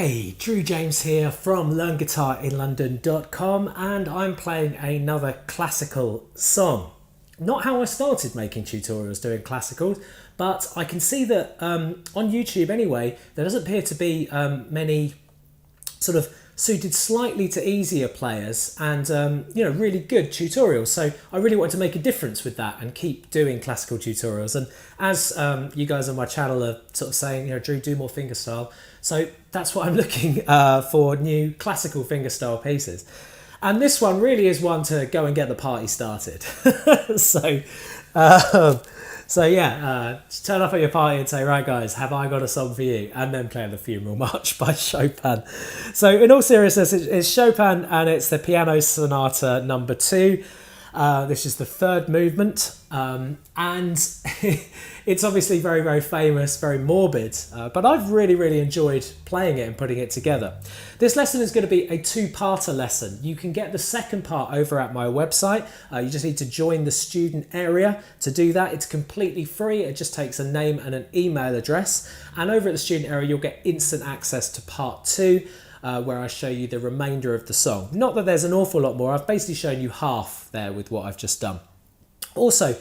Hey, Drew James here from LearnGuitarInLondon.com, and I'm playing another classical song. Not how I started making tutorials doing classicals, but I can see that on YouTube anyway, there doesn't appear to be many sort of suited slightly to easier players and really good tutorials. So I really want to make a difference with that and keep doing classical tutorials. And as you guys on my channel are sort of saying, Drew, do more fingerstyle. So that's what I'm looking for, new classical fingerstyle pieces. And this one really is one to go and get the party started. Just turn up at your party and say, right guys, have I got a song for you? And then play the Funeral March by Chopin. So in all seriousness, it's Chopin and it's the Piano Sonata number 2. This is the third movement, and it's obviously very, very famous, very morbid, but I've really enjoyed playing it and putting it together. This lesson is going to be a two-parter lesson. You can get the second part over at my website. You just need to join the student area to do that. It's completely free. It just takes a name and an email address. And over at the student area, you'll get instant access to part 2. Where I show you the remainder of the song. Not that there's an awful lot more, I've basically shown you half there with what I've just done. Also,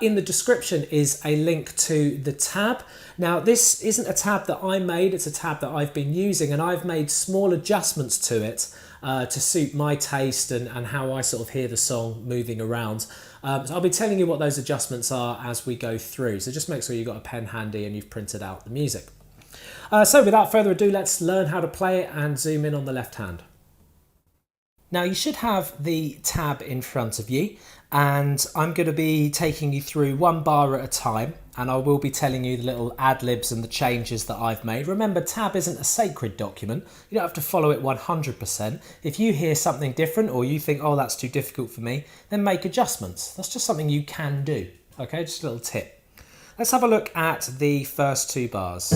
in the description is a link to the tab. Now, this isn't a tab that I made, it's a tab that I've been using, and I've made small adjustments to it to suit my taste and how I sort of hear the song moving around. So I'll be telling you what those adjustments are as we go through. So just make sure you've got a pen handy and you've printed out the music. So without further ado, let's learn how to play it and zoom in on the left hand. Now you should have the tab in front of you, and I'm going to be taking you through one bar at a time, and I will be telling you the little ad-libs and the changes that I've made. Remember, tab isn't a sacred document. You don't have to follow it 100%. If you hear something different or you think, oh, that's too difficult for me, then make adjustments. That's just something you can do. Okay, just a little tip. Let's have a look at the first two bars.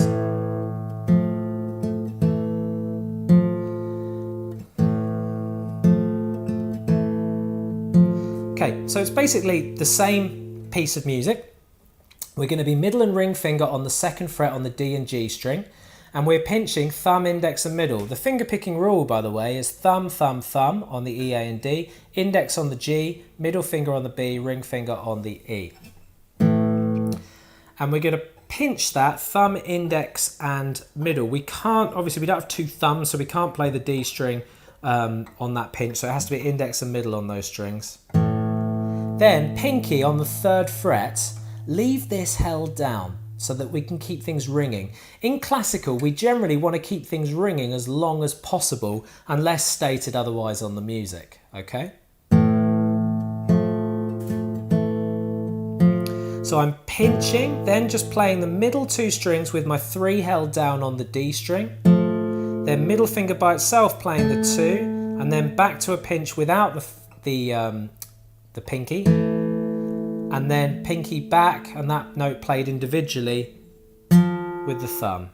Okay, so it's basically the same piece of music. We're going to be middle and ring finger on the 2nd fret on the D and G string, and we're pinching thumb, index and middle. The finger picking rule, by the way, is thumb, thumb, thumb on the E, A and D, index on the G, middle finger on the B, ring finger on the E. And we're going to pinch that thumb, index and middle. Obviously we don't have two thumbs, so we can't play the D string on that pinch, so it has to be index and middle on those strings. Then pinky on the 3rd fret, leave this held down so that we can keep things ringing. In classical, we generally want to keep things ringing as long as possible unless stated otherwise on the music, okay? So I'm pinching, then just playing the middle 2 strings with my 3 held down on the D string, then middle finger by itself playing the 2, and then back to a pinch without the pinky, and then pinky back, and that note played individually with the thumb.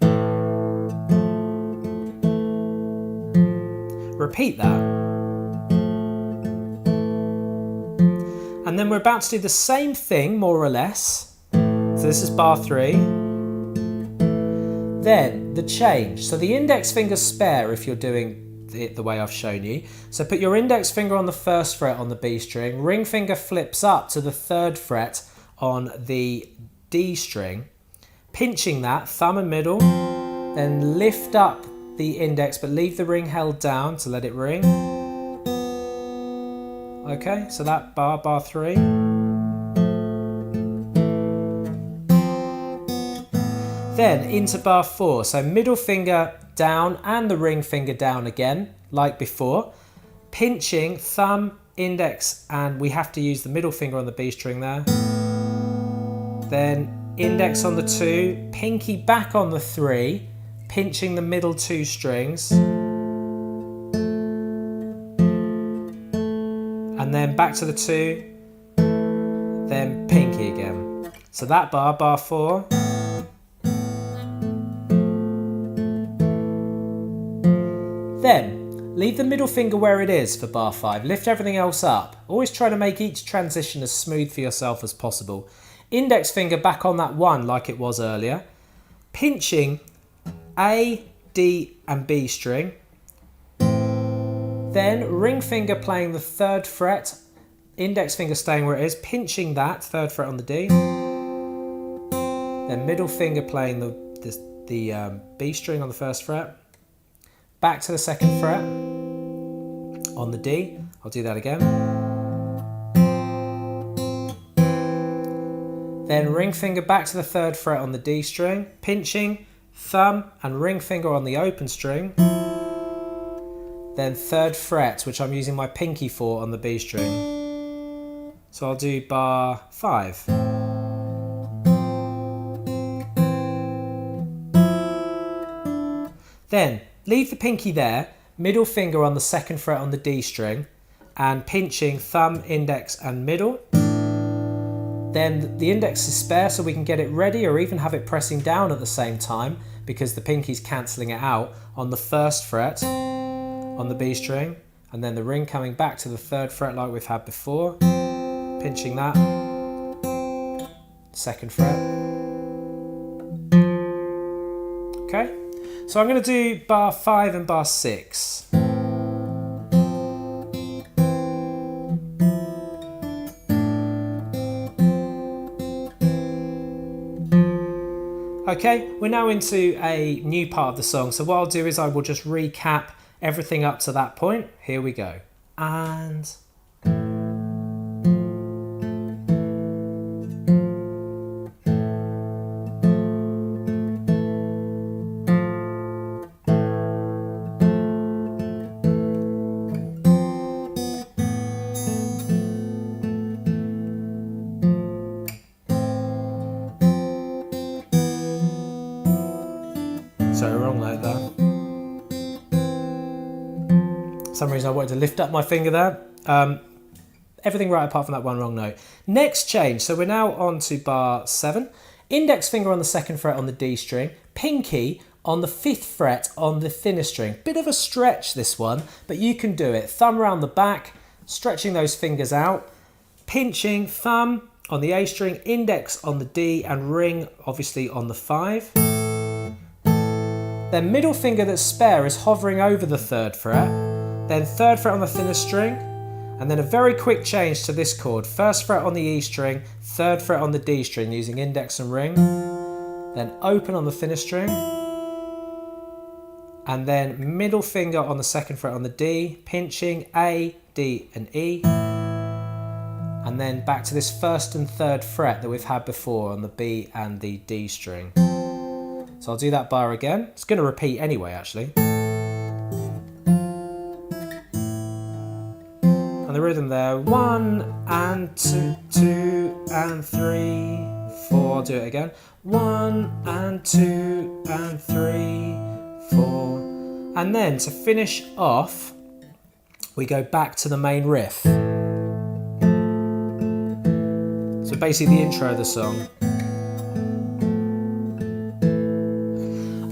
Repeat that. And then we're about to do the same thing, more or less. So this is bar 3. Then the change. So the index finger's spare if you're doing it the way I've shown you. So put your index finger on the 1st fret on the B string, ring finger flips up to the 3rd fret on the D string, pinching that, thumb and middle, then lift up the index but leave the ring held down to let it ring. Okay, so that bar 3. Then into bar 4, so middle finger down and the ring finger down again, like before. Pinching, thumb, index, and we have to use the middle finger on the B string there. Then index on the 2, pinky back on the 3, pinching the middle 2 strings. And then back to the 2, then pinky again. So that bar 4. Then, leave the middle finger where it is for bar 5. Lift everything else up. Always try to make each transition as smooth for yourself as possible. Index finger back on that 1 like it was earlier. Pinching A, D and B string. Then ring finger playing the 3rd fret, index finger staying where it is, pinching that 3rd fret on the D. Then middle finger playing the B string on the 1st fret. Back to the 2nd fret on the D. I'll do that again. Then ring finger back to the 3rd fret on the D string, pinching, thumb and ring finger on the open string. Then 3rd fret, which I'm using my pinky for on the B string. So I'll do bar 5. Then leave the pinky there, middle finger on the 2nd fret on the D string, and pinching thumb, index and middle. Then the index is spare so we can get it ready, or even have it pressing down at the same time because the pinky's cancelling it out on the 1st fret on the B string, and then the ring coming back to the 3rd fret like we've had before, pinching that, 2nd fret. Okay, so I'm going to do bar 5 and bar 6. Okay, we're now into a new part of the song, so what I'll do is I will just recap everything up to that point. Here we go. And... so wrong like that. For some reason I wanted to lift up my finger there. Everything right apart from that one wrong note. Next change, so we're now on to bar 7. Index finger on the 2nd fret on the D string, pinky on the 5th fret on the thinner string. Bit of a stretch this one, but you can do it. Thumb around the back, stretching those fingers out, pinching, thumb on the A string, index on the D and ring obviously on the 5. Then middle finger that's spare is hovering over the 3rd fret, then 3rd fret on the thinner string, and then a very quick change to this chord. 1st fret on the E string, 3rd fret on the D string using index and ring, then open on the thinner string, and then middle finger on the 2nd fret on the D, pinching A, D and E, and then back to this 1st and 3rd fret that we've had before on the B and the D string. So I'll do that bar again. It's going to repeat anyway, actually. And the rhythm there, 1 and 2, 2 and 3, 4. I'll do it again. 1 and 2 and 3, 4. And then to finish off, we go back to the main riff. So basically the intro of the song.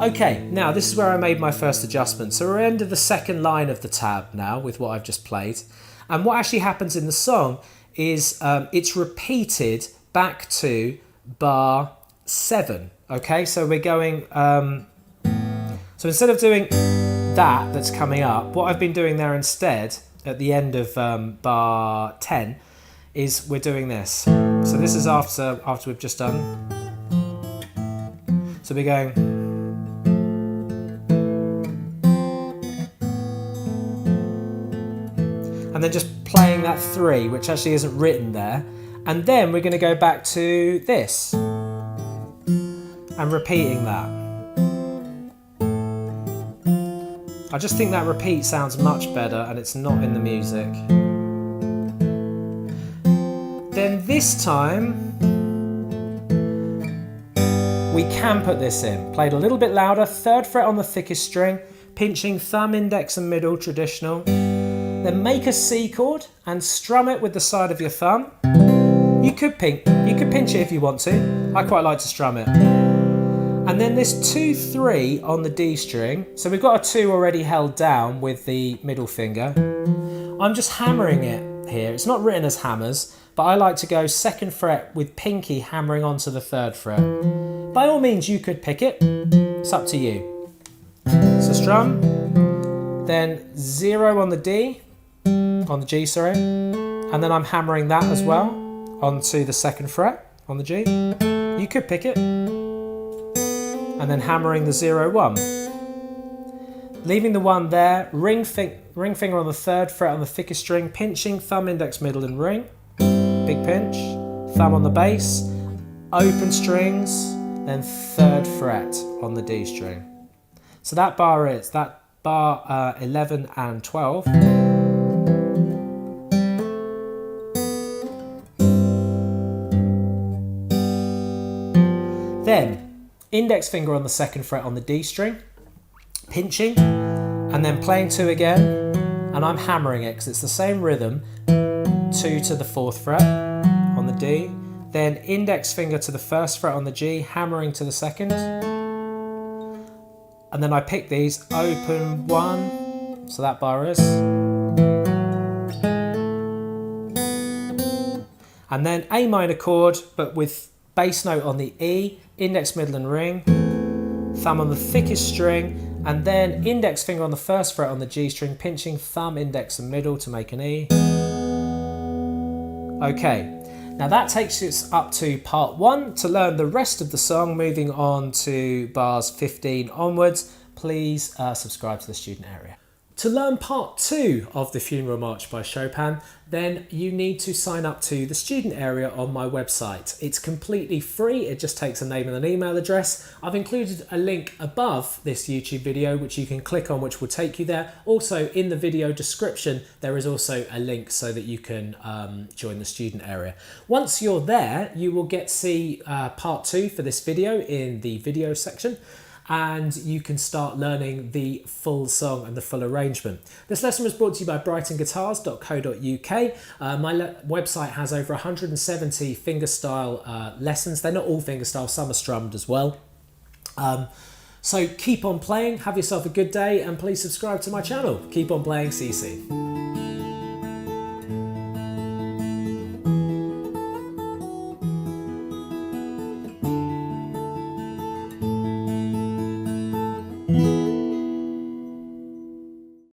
Okay, now this is where I made my first adjustment. So we're into the 2nd line of the tab now with what I've just played. And what actually happens in the song is it's repeated back to bar 7. Okay, so we're going... so instead of doing that's coming up, what I've been doing there instead at the end of bar 10 is we're doing this. So this is after we've just done. So we're going... and then just playing that 3, which actually isn't written there. And then we're going to go back to this and repeating that. I just think that repeat sounds much better and it's not in the music. Then this time we can put this in. Played a little bit louder, 3rd fret on the thickest string, pinching thumb, index and middle, traditional. Then make a C chord and strum it with the side of your thumb. You could pinch it if you want to. I quite like to strum it. And then this 2-3 on the D string. So we've got a 2 already held down with the middle finger. I'm just hammering it here. It's not written as hammers, but I like to go 2nd fret with pinky hammering onto the 3rd fret. By all means, you could pick it. It's up to you. So strum, then 0 on the D, on the G, sorry, and then I'm hammering that as well onto the 2nd fret on the G. You could pick it, and then hammering the 0, 1. Leaving the 1 there, ring finger on the 3rd fret on the thickest string, pinching, thumb, index, middle and ring, big pinch, thumb on the bass, open strings, then 3rd fret on the D string. So that bar 11 and 12. Then index finger on the 2nd fret on the D string, pinching, and then playing 2 again, and I'm hammering it because it's the same rhythm, 2 to the 4th fret on the D, then index finger to the 1st fret on the G, hammering to the 2nd, and then I pick these, open 1, so that bar is, and then A minor chord, but with bass note on the E, index, middle and ring, thumb on the thickest string, and then index finger on the 1st fret on the G string, pinching, thumb, index and middle to make an E. Okay, now that takes us up to part 1. To learn the rest of the song, moving on to bars 15 onwards, please subscribe to the student area. To learn part 2 of the Funeral March by Chopin, then you need to sign up to the student area on my website. It's completely free, it just takes a name and an email address. I've included a link above this YouTube video which you can click on, which will take you there. Also in the video description there is also a link so that you can join the student area. Once you're there, you will get to see part 2 for this video in the video section, and you can start learning the full song and the full arrangement. This lesson was brought to you by brightonguitars.co.uk. My website has over 170 fingerstyle lessons. They're not all fingerstyle, some are strummed as well. So keep on playing, have yourself a good day, and please subscribe to my channel. Keep on playing, see you soon.